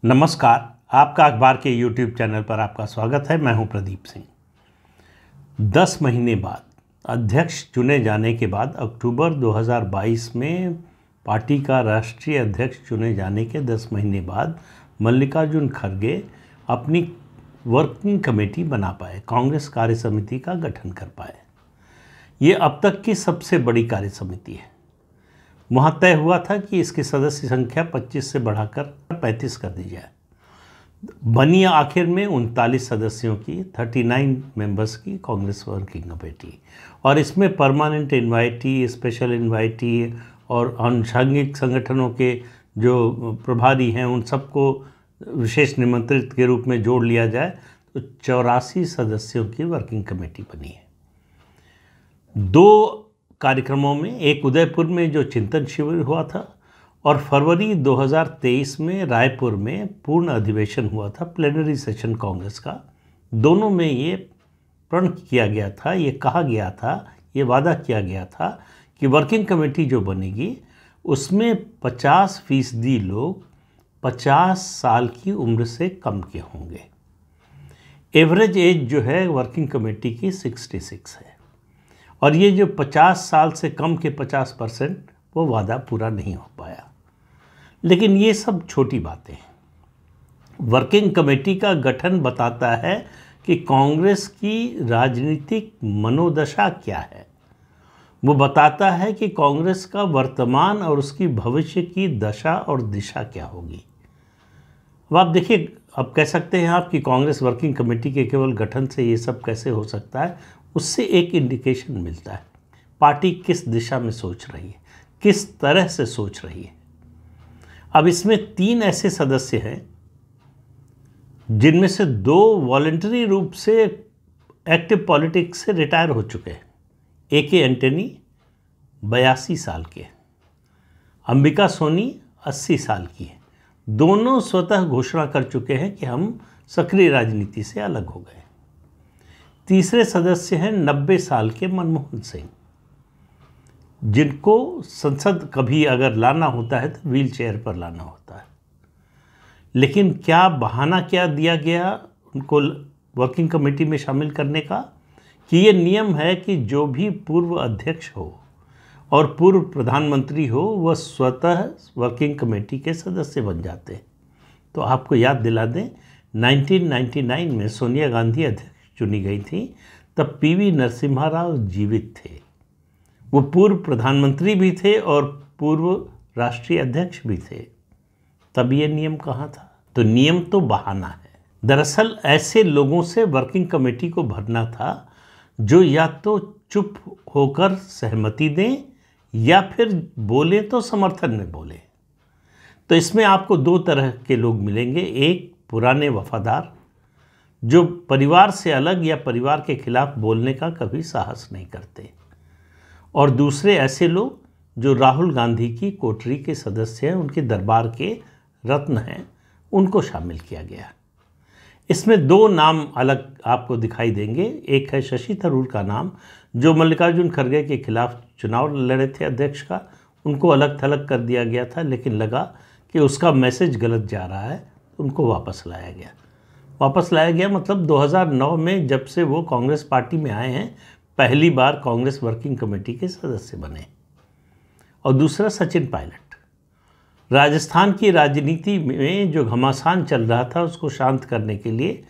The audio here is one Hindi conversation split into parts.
नमस्कार। आपका अखबार के YouTube चैनल पर आपका स्वागत है। मैं हूं प्रदीप सिंह। 10 महीने बाद अध्यक्ष चुने जाने के बाद अक्टूबर 2022 में पार्टी का राष्ट्रीय अध्यक्ष चुने जाने के 10 महीने बाद मल्लिकार्जुन खड़गे अपनी वर्किंग कमेटी बना पाए, कांग्रेस कार्य समिति का गठन कर पाए। ये अब तक की सबसे बड़ी कार्य समिति है। वहाँ तय हुआ था कि इसकी सदस्य संख्या 25 से बढ़ाकर 35 कर दी जाए। बनी आखिर में 39 सदस्यों की 39 मेंबर्स की कांग्रेस वर्किंग कमेटी, और इसमें परमानेंट इन्वाइटी, स्पेशल इन्वाइटी और आनुषंगिक संगठनों के जो प्रभारी हैं उन सबको विशेष निमंत्रित के रूप में जोड़ लिया जाए तो 84 सदस्यों की वर्किंग कमेटी बनी है। 2 कार्यक्रमों में, एक उदयपुर में जो चिंतन शिविर हुआ था और फरवरी 2023 में रायपुर में पूर्ण अधिवेशन हुआ था, प्लेनरी सेशन कांग्रेस का। दोनों में ये प्रण किया गया था, ये कहा गया था, ये वादा किया गया था कि वर्किंग कमेटी जो बनेगी उसमें 50% लोग 50 साल की उम्र से कम के होंगे। एवरेज एज जो है वर्किंग कमेटी की 66 है, और ये जो 50 साल से कम के 50% वो वादा पूरा नहीं हो पाया। लेकिन ये सब छोटी बातें हैं। वर्किंग कमेटी का गठन बताता है कि कांग्रेस की राजनीतिक मनोदशा क्या है। वो बताता है कि कांग्रेस का वर्तमान और उसकी भविष्य की दशा और दिशा क्या होगी। अब आप देखिए, अब कह सकते हैं आप कि कांग्रेस वर्किंग कमेटी के केवल गठन से ये सब कैसे हो सकता है। उससे एक इंडिकेशन मिलता है पार्टी किस दिशा में सोच रही है, किस तरह से सोच रही है। अब इसमें 3 ऐसे सदस्य हैं जिनमें से 2 वॉलंटरी रूप से एक्टिव पॉलिटिक्स से रिटायर हो चुके हैं। A.K. एंटनी 82 साल के, अंबिका सोनी 80 साल की है। दोनों स्वतः घोषणा कर चुके हैं कि हम सक्रिय राजनीति से अलग हो गए। तीसरे सदस्य हैं 90 साल के मनमोहन सिंह, जिनको संसद कभी अगर लाना होता है तो व्हील चेयर पर लाना होता है। लेकिन क्या बहाना क्या दिया गया उनको वर्किंग कमेटी में शामिल करने का कि ये नियम है कि जो भी पूर्व अध्यक्ष हो और पूर्व प्रधानमंत्री हो वह स्वतः वर्किंग कमेटी के सदस्य बन जाते हैं। तो आपको याद दिला दें, 1999 में सोनिया गांधी अध्यक्ष चुनी गई थी, तब पीवी नरसिम्हा राव जीवित थे। वो पूर्व प्रधानमंत्री भी थे और पूर्व राष्ट्रीय अध्यक्ष भी थे। तब ये नियम कहाँ था? तो नियम तो बहाना है। दरअसल ऐसे लोगों से वर्किंग कमेटी को भरना था जो या तो चुप होकर सहमति दें या फिर बोले तो समर्थन में बोले। तो इसमें आपको 2 तरह के लोग मिलेंगे। एक पुराने वफादार जो परिवार से अलग या परिवार के खिलाफ बोलने का कभी साहस नहीं करते, और दूसरे ऐसे लोग जो राहुल गांधी की कोठरी के सदस्य हैं, उनके दरबार के रत्न हैं, उनको शामिल किया गया। इसमें 2 नाम अलग आपको दिखाई देंगे। एक है शशि थरूर का नाम, जो मल्लिकार्जुन खड़गे के खिलाफ चुनाव लड़े थे अध्यक्ष का। उनको अलग थलग कर दिया गया था, लेकिन लगा कि उसका मैसेज गलत जा रहा है, उनको वापस लाया गया। मतलब 2009 में जब से वो कांग्रेस पार्टी में आए हैं, पहली बार कांग्रेस वर्किंग कमेटी के सदस्य बने। और दूसरा सचिन पायलट। राजस्थान की राजनीति में जो घमासान चल रहा था उसको शांत करने के लिए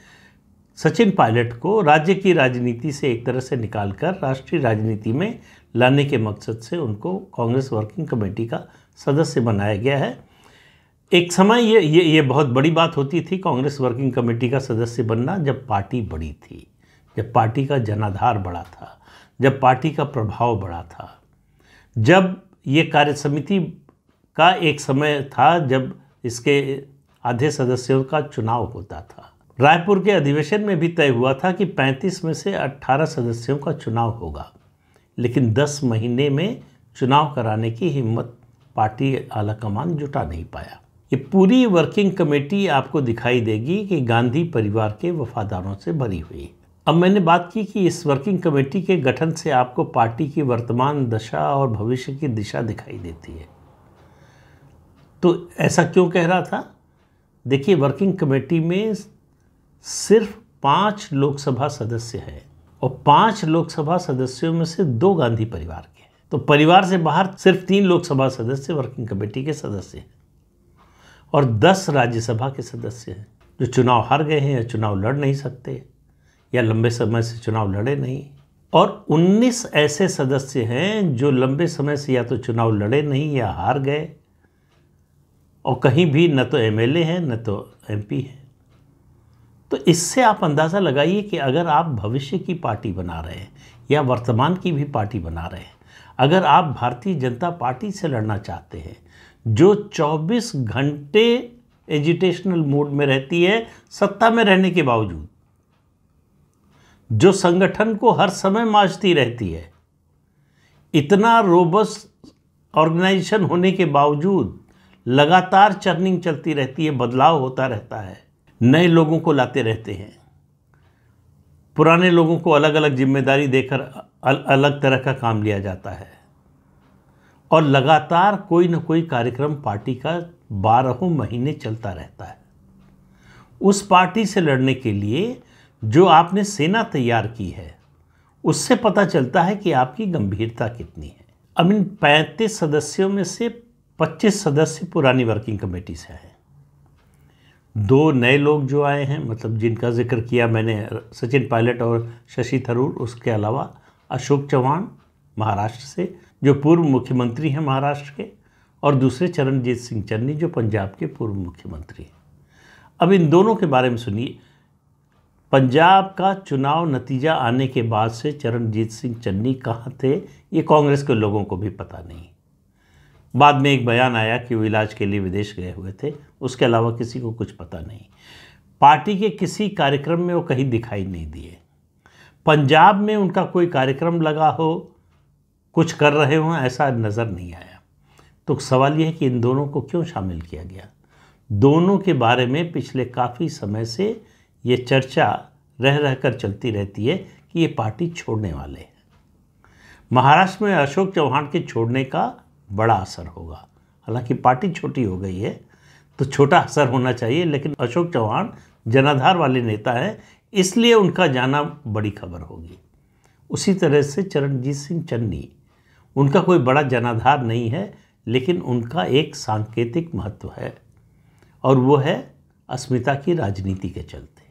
सचिन पायलट को राज्य की राजनीति से एक तरह से निकालकर राष्ट्रीय राजनीति में लाने के मकसद से उनको कांग्रेस वर्किंग कमेटी का सदस्य बनाया गया है। एक समय ये बहुत बड़ी बात होती थी कांग्रेस वर्किंग कमेटी का सदस्य बनना, जब पार्टी बड़ी थी, जब पार्टी का जनाधार बड़ा था, जब पार्टी का प्रभाव बड़ा था, जब ये कार्य समिति का एक समय था जब इसके आधे सदस्यों का चुनाव होता था। रायपुर के अधिवेशन में भी तय हुआ था कि 35 में से 18 सदस्यों का चुनाव होगा, लेकिन 10 महीने में चुनाव कराने की हिम्मत पार्टी आलाकमान जुटा नहीं पाया। ये पूरी वर्किंग कमेटी आपको दिखाई देगी कि गांधी परिवार के वफादारों से भरी हुई है। अब मैंने बात की कि इस वर्किंग कमेटी के गठन से आपको पार्टी की वर्तमान दशा और भविष्य की दिशा दिखाई देती है। तो ऐसा क्यों कह रहा था? देखिए, वर्किंग कमेटी में सिर्फ 5 लोकसभा सदस्य हैं और 5 लोकसभा सदस्यों में से 2 गांधी परिवार के हैं। तो परिवार से बाहर सिर्फ 3 लोकसभा सदस्य वर्किंग कमेटी के सदस्य हैं और 10 राज्यसभा के सदस्य हैं जो चुनाव हार गए हैं या चुनाव लड़ नहीं सकते या लंबे समय से चुनाव लड़े नहीं, और 19 ऐसे सदस्य हैं जो लंबे समय से या तो चुनाव लड़े नहीं या हार गए और कहीं भी न तो एमएलए हैं न तो एमपी हैं। तो इससे आप अंदाज़ा लगाइए कि अगर आप भविष्य की पार्टी बना रहे हैं या वर्तमान की भी पार्टी बना रहे हैं, अगर आप भारतीय जनता पार्टी से लड़ना चाहते हैं जो 24 घंटे एजिटेशनल मोड में रहती है सत्ता में रहने के बावजूद, जो संगठन को हर समय मांझती रहती है, इतना रोबस्ट ऑर्गेनाइजेशन होने के बावजूद लगातार चर्निंग चलती रहती है, बदलाव होता रहता है, नए लोगों को लाते रहते हैं, पुराने लोगों को अलग अलग जिम्मेदारी देकर अलग तरह का काम लिया जाता है और लगातार कोई न कोई कार्यक्रम पार्टी का 12 महीने चलता रहता है। उस पार्टी से लड़ने के लिए जो आपने सेना तैयार की है उससे पता चलता है कि आपकी गंभीरता कितनी है। अब इन 35 सदस्यों में से 25 सदस्य पुरानी वर्किंग कमेटी से हैं, 2 नए लोग जो आए हैं, मतलब जिनका जिक्र किया मैंने, सचिन पायलट और शशि थरूर, उसके अलावा अशोक चौहान महाराष्ट्र से जो पूर्व मुख्यमंत्री हैं महाराष्ट्र के, और दूसरे चरणजीत सिंह चन्नी जो पंजाब के पूर्व मुख्यमंत्री हैं। अब इन दोनों के बारे में सुनिए। पंजाब का चुनाव नतीजा आने के बाद से चरणजीत सिंह चन्नी कहाँ थे ये कांग्रेस के लोगों को भी पता नहीं। बाद में एक बयान आया कि वो इलाज के लिए विदेश गए हुए थे, उसके अलावा किसी को कुछ पता नहीं। पार्टी के किसी कार्यक्रम में वो कहीं दिखाई नहीं दिए। पंजाब में उनका कोई कार्यक्रम लगा हो, कुछ कर रहे हों, ऐसा नज़र नहीं आया। तो सवाल यह है कि इन दोनों को क्यों शामिल किया गया। दोनों के बारे में पिछले काफ़ी समय से ये चर्चा रह रहकर चलती रहती है कि ये पार्टी छोड़ने वाले हैं। महाराष्ट्र में अशोक चौहान के छोड़ने का बड़ा असर होगा। हालांकि पार्टी छोटी हो गई है तो छोटा असर होना चाहिए, लेकिन अशोक चौहान जनाधार वाले नेता हैं, इसलिए उनका जाना बड़ी खबर होगी। उसी तरह से चरणजीत सिंह चन्नी, उनका कोई बड़ा जनाधार नहीं है, लेकिन उनका एक सांकेतिक महत्व है और वो है अस्मिता की राजनीति के चलते।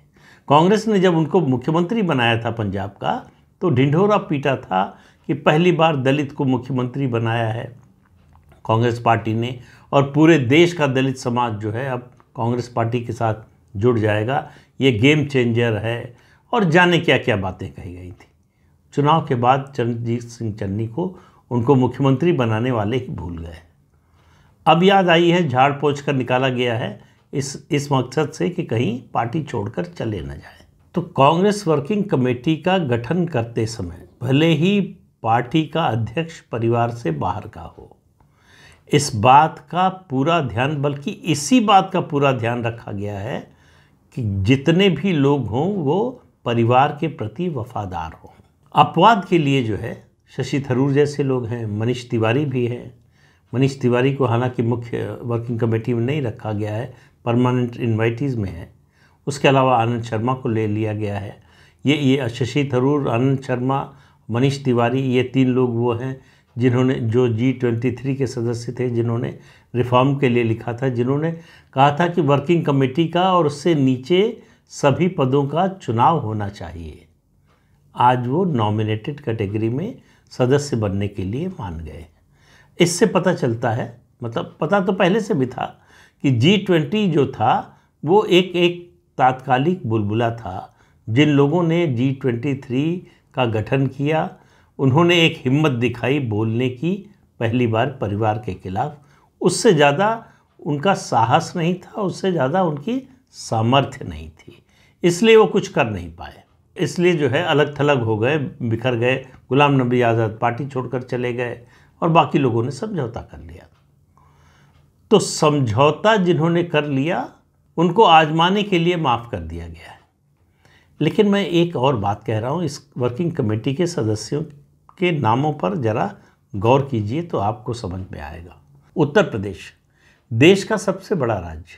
कांग्रेस ने जब उनको मुख्यमंत्री बनाया था पंजाब का, तो ढिंढोरा पीटा था कि पहली बार दलित को मुख्यमंत्री बनाया है कांग्रेस पार्टी ने, और पूरे देश का दलित समाज जो है अब कांग्रेस पार्टी के साथ जुड़ जाएगा, ये गेम चेंजर है, और जाने क्या क्या बातें कही गई थी। चुनाव के बाद चरणजीत सिंह चन्नी को उनको मुख्यमंत्री बनाने वाले ही भूल गए। अब याद आई है, झाड़ पोंछ कर निकाला गया है इस मकसद से कि कहीं पार्टी छोड़कर चले न जाए। तो कांग्रेस वर्किंग कमेटी का गठन करते समय भले ही पार्टी का अध्यक्ष परिवार से बाहर का हो, इस बात का पूरा ध्यान, बल्कि इसी बात का पूरा ध्यान रखा गया है कि जितने भी लोग हों वो परिवार के प्रति वफादार हों। अपवाद के लिए जो है शशि थरूर जैसे लोग हैं, मनीष तिवारी भी हैं। मनीष तिवारी को हालांकि मुख्य वर्किंग कमेटी में नहीं रखा गया है, परमानेंट इन्वाइटीज़ में है। उसके अलावा आनंद शर्मा को ले लिया गया है। ये शशि थरूर, आनंद शर्मा, मनीष तिवारी, ये 3 लोग वो हैं जिन्होंने, जो G23 के सदस्य थे, जिन्होंने रिफॉर्म के लिए लिखा था, जिन्होंने कहा था कि वर्किंग कमेटी का और उससे नीचे सभी पदों का चुनाव होना चाहिए। आज वो नॉमिनेटेड कैटेगरी में सदस्य बनने के लिए मान गए। इससे पता चलता है, मतलब पता तो पहले से भी था कि G20 जो था वो एक तात्कालिक बुलबुला था। जिन लोगों ने G23 का गठन किया, उन्होंने एक हिम्मत दिखाई बोलने की, पहली बार परिवार के खिलाफ। उससे ज़्यादा उनका साहस नहीं था, उससे ज़्यादा उनकी सामर्थ्य नहीं थी, इसलिए वो कुछ कर नहीं पाए। इसलिए जो है अलग थलग हो गए, बिखर गए। गुलाम नबी आज़ाद पार्टी छोड़कर चले गए और बाकी लोगों ने समझौता कर लिया। तो समझौता जिन्होंने कर लिया उनको आजमाने के लिए माफ़ कर दिया गया है। लेकिन मैं एक और बात कह रहा हूँ, इस वर्किंग कमेटी के सदस्यों के नामों पर ज़रा गौर कीजिए तो आपको समझ में आएगा। उत्तर प्रदेश देश का सबसे बड़ा राज्य,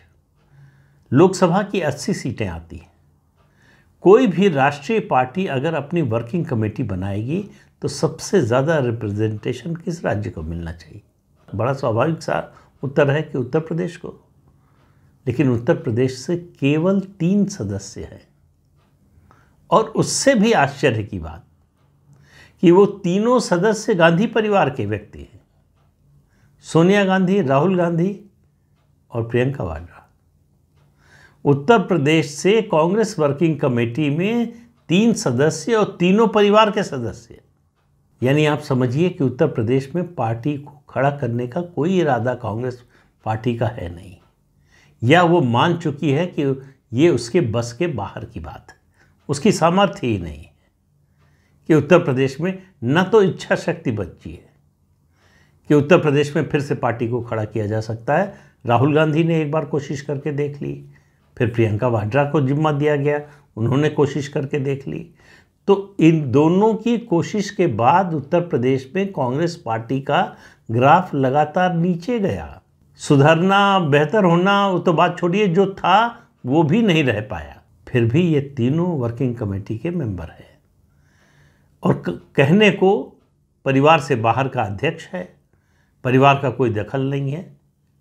लोकसभा की 80 सीटें आती हैं। कोई भी राष्ट्रीय पार्टी अगर अपनी वर्किंग कमेटी बनाएगी तो सबसे ज़्यादा रिप्रेजेंटेशन किस राज्य को मिलना चाहिए? बड़ा स्वाभाविक सा उत्तर है कि उत्तर प्रदेश को। लेकिन उत्तर प्रदेश से केवल 3 सदस्य हैं, और उससे भी आश्चर्य की बात कि वो तीनों सदस्य गांधी परिवार के व्यक्ति हैं। सोनिया गांधी, राहुल गांधी और प्रियंका वाड्रा। उत्तर प्रदेश से कांग्रेस वर्किंग कमेटी में 3 सदस्य और तीनों परिवार के सदस्य। यानी आप समझिए कि उत्तर प्रदेश में पार्टी को खड़ा करने का कोई इरादा कांग्रेस पार्टी का है नहीं, या वो मान चुकी है कि ये उसके बस के बाहर की बात है। उसकी सामर्थ्य ही नहीं है कि उत्तर प्रदेश में न तो इच्छा शक्ति बची है कि उत्तर प्रदेश में फिर से पार्टी को खड़ा किया जा सकता है। राहुल गांधी ने एक बार कोशिश करके देख ली, फिर प्रियंका वाड्रा को जिम्मा दिया गया, उन्होंने कोशिश करके देख ली। तो इन दोनों की कोशिश के बाद उत्तर प्रदेश में कांग्रेस पार्टी का ग्राफ लगातार नीचे गया। सुधरना, बेहतर होना वो तो बात छोड़िए, जो था वो भी नहीं रह पाया। फिर भी ये तीनों वर्किंग कमेटी के मेंबर हैं, और कहने को परिवार से बाहर का अध्यक्ष है, परिवार का कोई दखल नहीं है,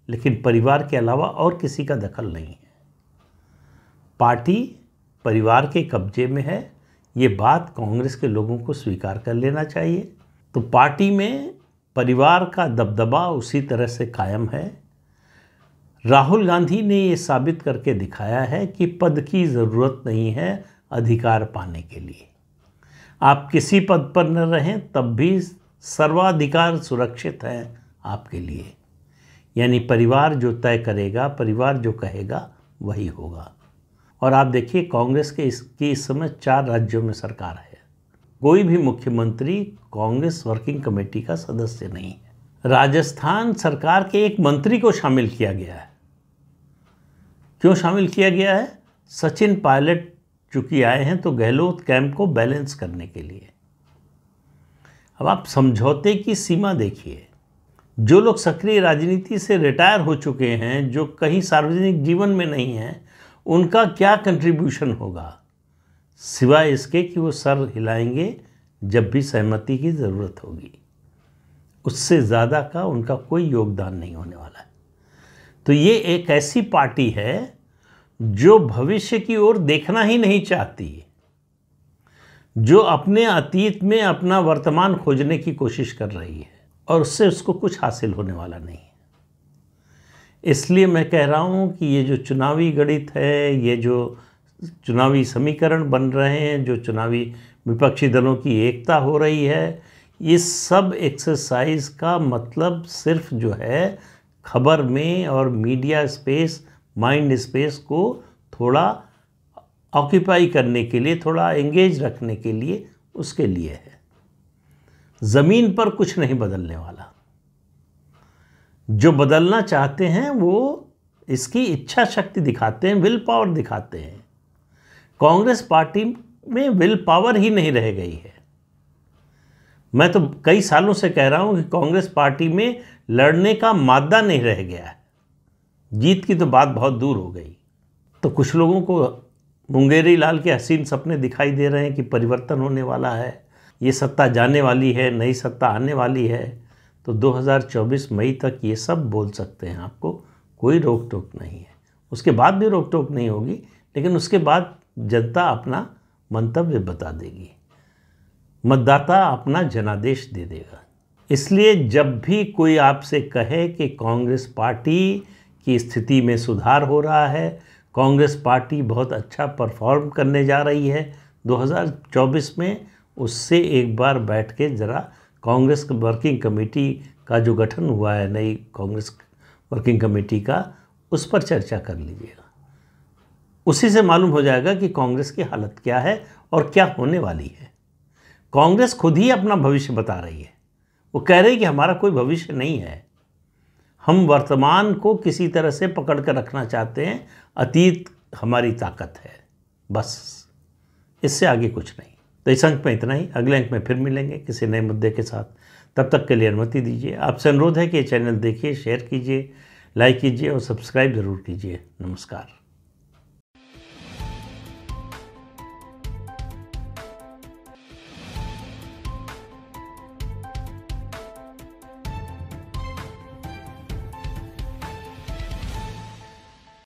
लेकिन परिवार के अलावा और किसी का दखल नहीं है। पार्टी परिवार के कब्जे में है, ये बात कांग्रेस के लोगों को स्वीकार कर लेना चाहिए। तो पार्टी में परिवार का दबदबा उसी तरह से कायम है। राहुल गांधी ने ये साबित करके दिखाया है कि पद की ज़रूरत नहीं है अधिकार पाने के लिए। आप किसी पद पर न रहें तब भी सर्वाधिकार सुरक्षित है आपके लिए। यानी परिवार जो तय करेगा, परिवार जो कहेगा वही होगा। और आप देखिए कांग्रेस के इस समय 4 राज्यों में सरकार है। कोई भी मुख्यमंत्री कांग्रेस वर्किंग कमेटी का सदस्य नहीं है। राजस्थान सरकार के एक मंत्री को शामिल किया गया है। क्यों शामिल किया गया है? सचिन पायलट चूंकि आए हैं तो गहलोत कैंप को बैलेंस करने के लिए। अब आप समझौते की सीमा देखिए। जो लोग सक्रिय राजनीति से रिटायर हो चुके हैं, जो कहीं सार्वजनिक जीवन में नहीं हैं, उनका क्या कंट्रीब्यूशन होगा सिवाय इसके कि वो सर हिलाएंगे जब भी सहमति की ज़रूरत होगी। उससे ज़्यादा का उनका कोई योगदान नहीं होने वाला है। तो ये एक ऐसी पार्टी है जो भविष्य की ओर देखना ही नहीं चाहती, जो अपने अतीत में अपना वर्तमान खोजने की कोशिश कर रही है, और उससे उसको कुछ हासिल होने वाला नहीं है। इसलिए मैं कह रहा हूँ कि ये जो चुनावी गणित है, ये जो चुनावी समीकरण बन रहे हैं, जो चुनावी विपक्षी दलों की एकता हो रही है, इस सब एक्सरसाइज का मतलब सिर्फ जो है खबर में और मीडिया स्पेस, माइंड स्पेस को थोड़ा ऑक्यूपाई करने के लिए, थोड़ा एंगेज रखने के लिए, उसके लिए है। ज़मीन पर कुछ नहीं बदलने वाला। जो बदलना चाहते हैं वो इसकी इच्छा शक्ति दिखाते हैं, विल पावर दिखाते हैं। कांग्रेस पार्टी में विल पावर ही नहीं रह गई है। मैं तो कई सालों से कह रहा हूं कि कांग्रेस पार्टी में लड़ने का मादा नहीं रह गया है। जीत की तो बात बहुत दूर हो गई। तो कुछ लोगों को मुंगेरी लाल के हसीन सपने दिखाई दे रहे हैं कि परिवर्तन होने वाला है, ये सत्ता जाने वाली है, नई सत्ता आने वाली है। तो 2024 मई तक ये सब बोल सकते हैं, आपको कोई रोक टोक नहीं है। उसके बाद भी रोक टोक नहीं होगी, लेकिन उसके बाद जनता अपना मंतव्य बता देगी, मतदाता अपना जनादेश दे देगा। इसलिए जब भी कोई आपसे कहे कि कांग्रेस पार्टी की स्थिति में सुधार हो रहा है, कांग्रेस पार्टी बहुत अच्छा परफॉर्म करने जा रही है 2024 में, उससे एक बार बैठ के ज़रा कांग्रेस वर्किंग कमेटी का जो गठन हुआ है, नई कांग्रेस वर्किंग कमेटी का, उस पर चर्चा कर लीजिएगा। उसी से मालूम हो जाएगा कि कांग्रेस की हालत क्या है और क्या होने वाली है। कांग्रेस खुद ही अपना भविष्य बता रही है। वो कह रही है कि हमारा कोई भविष्य नहीं है, हम वर्तमान को किसी तरह से पकड़ कर रखना चाहते हैं, अतीत हमारी ताकत है, बस इससे आगे कुछ नहीं। तो इस अंक में इतना ही। अगले अंक में फिर मिलेंगे किसी नए मुद्दे के साथ। तब तक के लिए अनुमति दीजिए। आपसे अनुरोध है कि ये चैनल देखिए, शेयर कीजिए, लाइक कीजिए और सब्सक्राइब ज़रूर कीजिए। नमस्कार।